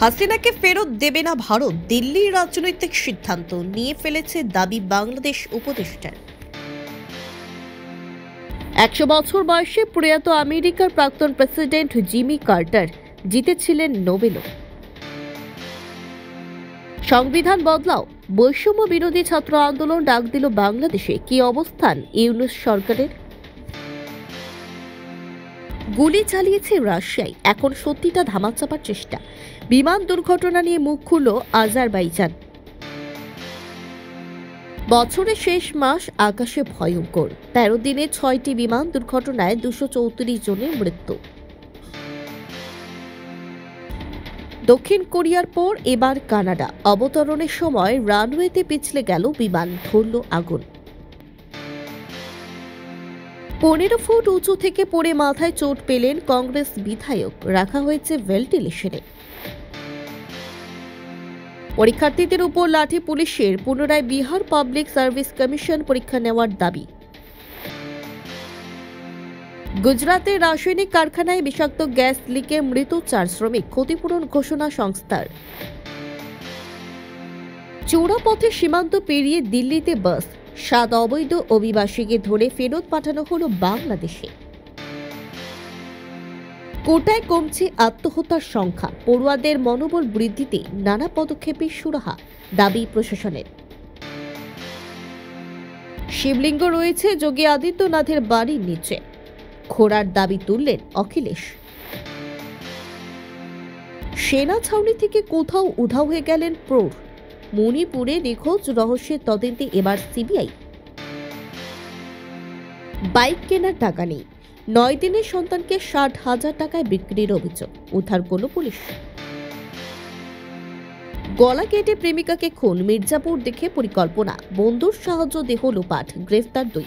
হাসিনাকে ফেরত দেবে না ভারত, দিল্লির রাজনৈতিক সিদ্ধান্ত নিয়ে ফেলেছে দাবি বাংলাদেশ উপদেষ্টার। 100 বছর বয়সে প্রয়াত আমেরিকার প্রাক্তন প্রেসিডেন্ট জিমি কার্টার জিতেছিলেন নোবেলও। সংবিধান বদলাও, বৈষম্য বিরোধী ছাত্র আন্দোলন ডাক দিল বাংলাদেশে, কি অবস্থান ইউনূস সরকারের? গুলি চালিয়েছে রাশিয়ায়, এখন সত্যিটা ধামাচাপার চেষ্টা। বিমান দুর্ঘটনা নিয়ে মুখ খুলল আজারবাইজান। বছরের শেষ মাস আকাশে ভয়ঙ্কর, 13 দিনে 6টি বিমান দুর্ঘটনায় 234 জনের মৃত্যু। দক্ষিণ কোরিয়ার পর এবার কানাডা, অবতরণের সময় রানওয়েতে পিছলে গেল বিমান, ধরল আগুন। 15 ফুট উঁচু থেকে পড়ে মাথায় চোট পেলেন কংগ্রেস বিধায়ক, রাখা হয়েছে ভেন্টিলেশনে। পরীক্ষার্থীদের উপর লাঠি পুলিশের, পুনরায় বিহার পাবলিক সার্ভিস কমিশন পরীক্ষা নেওয়ার দাবি। গুজরাতের রাসায়নিক কারখানায় বিষাক্ত গ্যাস লিকে মৃত 4 শ্রমিক, ক্ষতিপূরণ ঘোষণা সংস্থার। চোরা পথে সীমান্ত পেরিয়ে দিল্লিতে বাস, 7 অবৈধ অভিবাসীকে ধরে ফেরত পাঠানো হলো বাংলাদেশে। কোটায় কমছে আত্মহত্যার সংখ্যা, পড়ুয়াদের মনোবল বৃদ্ধিতে নানা পদক্ষেপের সুরাহা, দাবি প্রশাসনের। শিবলিঙ্গ রয়েছে যোগী আদিত্যনাথের বাড়ির নিচে, খোঁড়ার দাবি তুললেন অখিলেশ। সেনা ছাউনি থেকে কোথাও উধাও হয়ে গেলেন প্রৌঢ়, মণিপুরে নিখোঁজ রহস্যের তদন্তে এবার সিবিআই। বাইক কেনার টাকা নেই, 9 দিনের সন্তানকে 60,000 টাকায় বিক্রির অভিযোগ, উদ্ধার করল পুলিশ। গলা কেটে প্রেমিকাকে খুন, মির্জাপুর দেখে পরিকল্পনা, বন্ধুর সাহায্য দেহ লোপাট, গ্রেফতার 2।